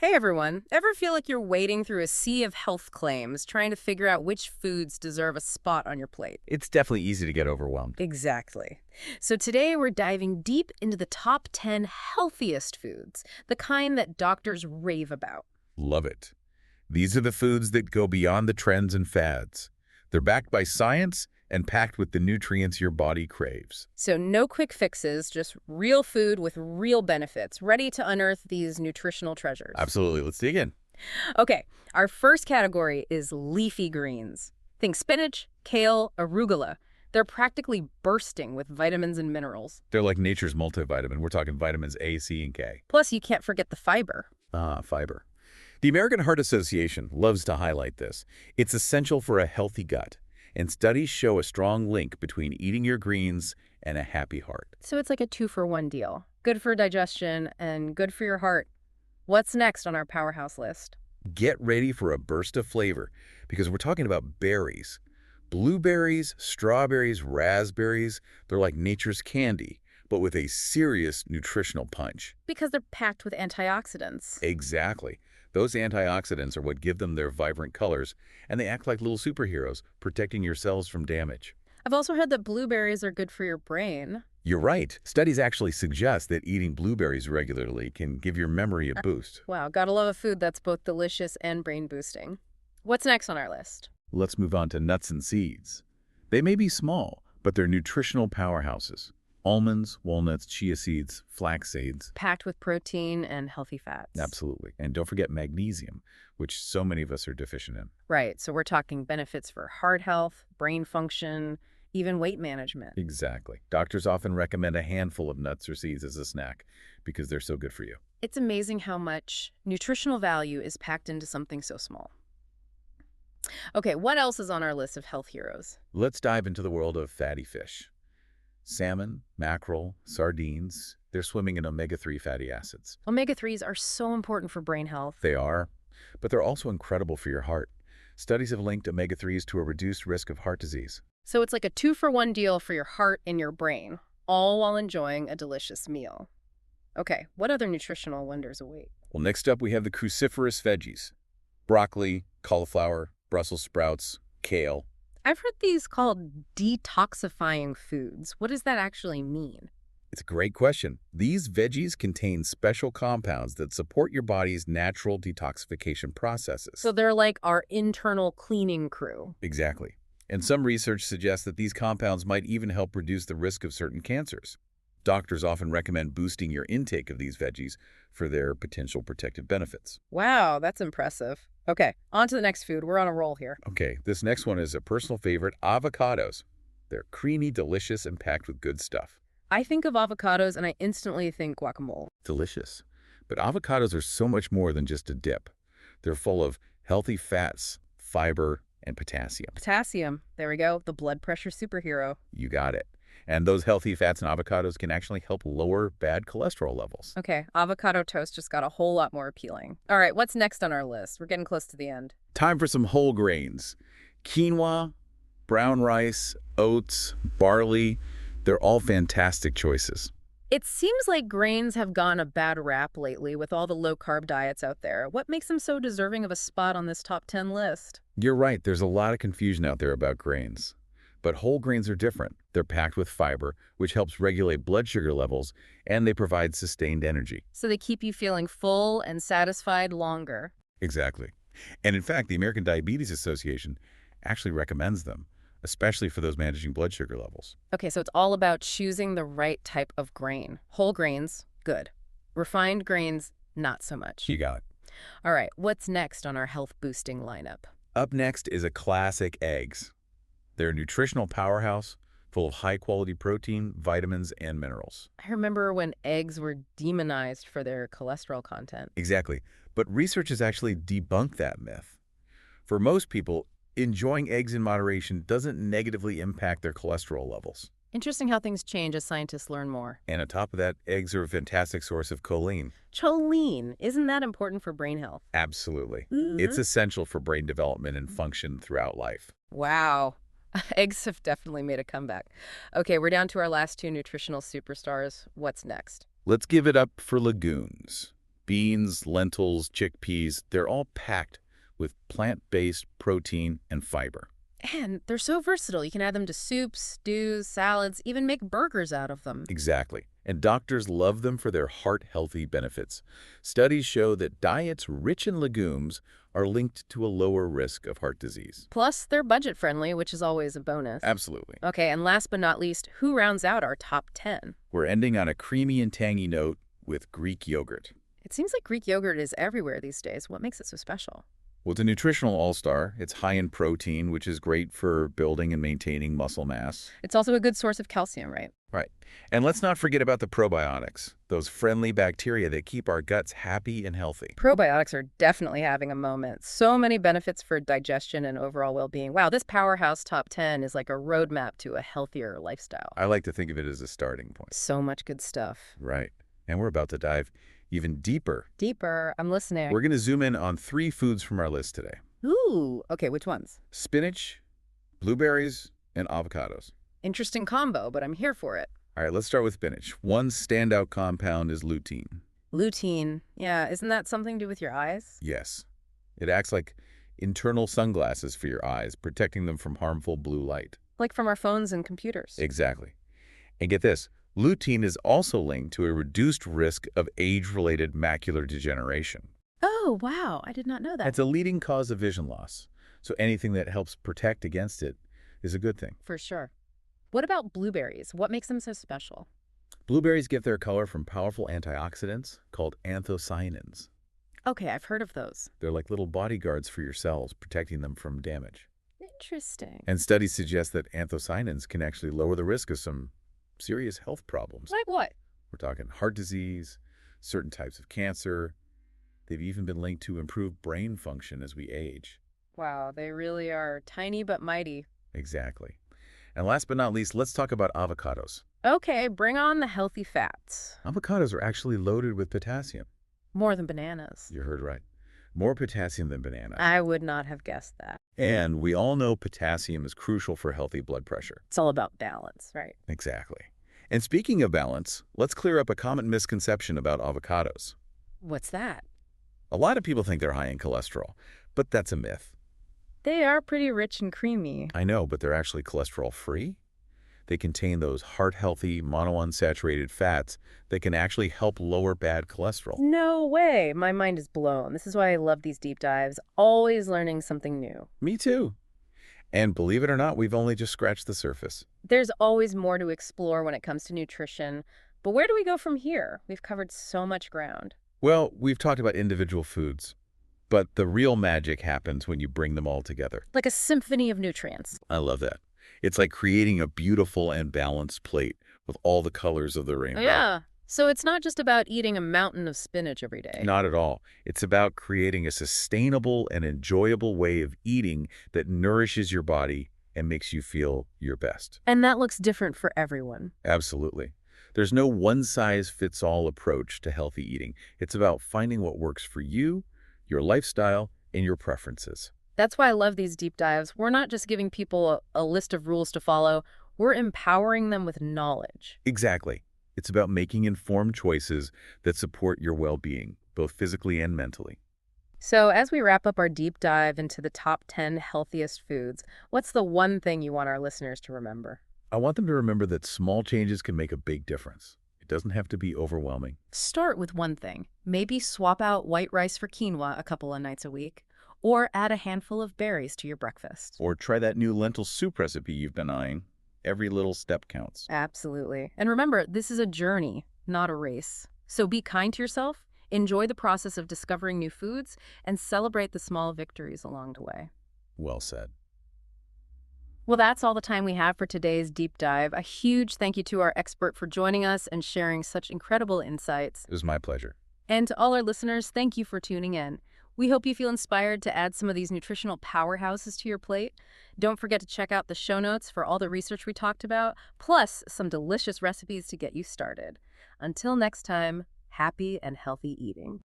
Hey everyone, ever feel like you're wading through a sea of health claims, trying to figure out which foods deserve a spot on your plate? It's definitely easy to get overwhelmed. Exactly. So today we're diving deep into the top 10 healthiest foods, the kind that doctors rave about. Love it. These are the foods that go beyond the trends and fads. They're backed by science and packed with the nutrients your body craves. So no quick fixes, just real food with real benefits, ready to unearth these nutritional treasures. Absolutely. Let's dig in. Okay, our first category is leafy greens. Think spinach, kale, arugula. They're practically bursting with vitamins and minerals. They're like nature's multivitamin. We're talking vitamins A, C, and K. Plus, you can't forget the fiber. Fiber. The American Heart Association loves to highlight this. It's essential for a healthy gut, and studies show a strong link between eating your greens and a happy heart. So it's like a two-for-one deal. Good for digestion and good for your heart. What's next on our powerhouse list? Get ready for a burst of flavor because we're talking about berries. Blueberries, strawberries, raspberries, they're like nature's candy, but with a serious nutritional punch. Because they're packed with antioxidants. Exactly. Those antioxidants are what give them their vibrant colors, and they act like little superheroes, protecting your cells from damage. I've also heard that blueberries are good for your brain. You're right. Studies actually suggest that eating blueberries regularly can give your memory a boost. Wow, gotta love a food that's both delicious and brain-boosting. What's next on our list? Let's move on to nuts and seeds. They may be small, but they're nutritional powerhouses. Almonds, walnuts, chia seeds, flax seeds. Packed with protein and healthy fats. Absolutely. And don't forget magnesium, which so many of us are deficient in. Right, so we're talking benefits for heart health, brain function, even weight management. Exactly. Doctors often recommend a handful of nuts or seeds as a snack because they're so good for you. It's amazing how much nutritional value is packed into something so small. Okay, what else is on our list of health heroes? Let's dive into the world of fatty fish. Salmon, mackerel, sardines, they're swimming in omega-3 fatty acids. Omega-3s are so important for brain health. They are, but they're also incredible for your heart. Studies have linked omega-3s to a reduced risk of heart disease. So it's like a two-for-one deal for your heart and your brain, all while enjoying a delicious meal. Okay, what other nutritional wonders await? Well, next up we have the cruciferous veggies. Broccoli, cauliflower, Brussels sprouts, kale. I've heard these called detoxifying foods. What does that actually mean? It's a great question. These veggies contain special compounds that support your body's natural detoxification processes. So they're like our internal cleaning crew. Exactly. And some research suggests that these compounds might even help reduce the risk of certain cancers. Doctors often recommend boosting your intake of these veggies for their potential protective benefits. Wow, that's impressive. Okay, on to the next food. We're on a roll here. Okay, this next one is a personal favorite, avocados. They're creamy, delicious, and packed with good stuff. I think of avocados and I instantly think guacamole. Delicious. But avocados are so much more than just a dip. They're full of healthy fats, fiber, and potassium. Potassium, there we go, the blood pressure superhero. You got it. And those healthy fats and avocados can actually help lower bad cholesterol levels. Okay, avocado toast just got a whole lot more appealing. All right, what's next on our list? We're getting close to the end. Time for some whole grains. Quinoa, brown rice, oats, barley, they're all fantastic choices. It seems like grains have gotten a bad rap lately with all the low-carb diets out there. What makes them so deserving of a spot on this top 10 list? You're right, there's a lot of confusion out there about grains. But whole grains are different. They're packed with fiber, which helps regulate blood sugar levels, and they provide sustained energy. So they keep you feeling full and satisfied longer. Exactly. And in fact, the American Diabetes Association actually recommends them, especially for those managing blood sugar levels. Okay, so it's all about choosing the right type of grain. Whole grains, good. Refined grains, not so much. You got it. All right, what's next on our health-boosting lineup? Up next is a classic, eggs. They're a nutritional powerhouse full of high-quality protein, vitamins, and minerals. I remember when eggs were demonized for their cholesterol content. Exactly. But research has actually debunked that myth. For most people, enjoying eggs in moderation doesn't negatively impact their cholesterol levels. Interesting how things change as scientists learn more. And on top of that, eggs are a fantastic source of choline. Choline, isn't that important for brain health? Absolutely. It's essential for brain development and function throughout life. Wow. Eggs have definitely made a comeback. Okay, we're down to our last two nutritional superstars. What's next? Let's give it up for legumes. Beans, lentils, chickpeas, they're all packed with plant-based protein and fiber. And they're so versatile. You can add them to soups, stews, salads, even make burgers out of them. Exactly. And doctors love them for their heart-healthy benefits. Studies show that diets rich in legumes are linked to a lower risk of heart disease. Plus, they're budget-friendly, which is always a bonus. Absolutely. Okay, and last but not least, who rounds out our top 10? We're ending on a creamy and tangy note with Greek yogurt. It seems like Greek yogurt is everywhere these days. What makes it so special? Well, it's a nutritional all-star. It's high in protein, which is great for building and maintaining muscle mass. It's also a good source of calcium, right? Right. And let's not forget about the probiotics, those friendly bacteria that keep our guts happy and healthy. Probiotics are definitely having a moment. So many benefits for digestion and overall well-being. Wow, this powerhouse top 10 is like a roadmap to a healthier lifestyle. I like to think of it as a starting point. So much good stuff. Right. And we're about to dive even deeper. Deeper. I'm listening. We're going to zoom in on 3 foods from our list today. Ooh, okay, which ones? Spinach, blueberries, and avocados. Interesting combo, but I'm here for it. All right, let's start with spinach. One standout compound is lutein. Lutein. Yeah, isn't that something to do with your eyes? Yes. It acts like internal sunglasses for your eyes, protecting them from harmful blue light. Like from our phones and computers. Exactly. And get this, lutein is also linked to a reduced risk of age-related macular degeneration. Oh, wow. I did not know that. It's a leading cause of vision loss, so anything that helps protect against it is a good thing. For sure. What about blueberries? What makes them so special? Blueberries get their color from powerful antioxidants called anthocyanins. Okay, I've heard of those. They're like little bodyguards for your cells, protecting them from damage. Interesting. And studies suggest that anthocyanins can actually lower the risk of some serious health problems. Like what? We're talking heart disease, certain types of cancer. They've even been linked to improved brain function as we age. Wow, they really are tiny but mighty. Exactly. And last but not least, let's talk about avocados. Okay, bring on the healthy fats. Avocados are actually loaded with potassium. More than bananas. You heard right. More potassium than bananas. I would not have guessed that. And we all know potassium is crucial for healthy blood pressure. It's all about balance, right? Exactly. And speaking of balance, let's clear up a common misconception about avocados. What's that? A lot of people think they're high in cholesterol, but that's a myth. They are pretty rich and creamy. I know, but they're actually cholesterol-free. They contain those heart-healthy monounsaturated fats that can actually help lower bad cholesterol. No way. My mind is blown. This is why I love these deep dives. Always learning something new. Me too. And believe it or not, we've only just scratched the surface. There's always more to explore when it comes to nutrition. But where do we go from here? We've covered so much ground. Well, we've talked about individual foods, but the real magic happens when you bring them all together. Like a symphony of nutrients. I love that. It's like creating a beautiful and balanced plate with all the colors of the rainbow. Yeah. So it's not just about eating a mountain of spinach every day. Not at all. It's about creating a sustainable and enjoyable way of eating that nourishes your body and makes you feel your best. And that looks different for everyone. Absolutely. There's no one-size-fits-all approach to healthy eating. It's about finding what works for you, your lifestyle, and your preferences. That's why I love these deep dives. We're not just giving people a list of rules to follow. We're empowering them with knowledge. Exactly. It's about making informed choices that support your well-being, both physically and mentally. So as we wrap up our deep dive into the top 10 healthiest foods, what's the one thing you want our listeners to remember? I want them to remember that small changes can make a big difference. It doesn't have to be overwhelming. Start with one thing. Maybe swap out white rice for quinoa a couple of nights a week. Or add a handful of berries to your breakfast. Or try that new lentil soup recipe you've been eyeing. Every little step counts. Absolutely. And remember, this is a journey, not a race. So be kind to yourself, enjoy the process of discovering new foods, and celebrate the small victories along the way. Well said. Well, that's all the time we have for today's deep dive. A huge thank you to our expert for joining us and sharing such incredible insights. It was my pleasure. And to all our listeners, thank you for tuning in. We hope you feel inspired to add some of these nutritional powerhouses to your plate. Don't forget to check out the show notes for all the research we talked about, plus some delicious recipes to get you started. Until next time, happy and healthy eating.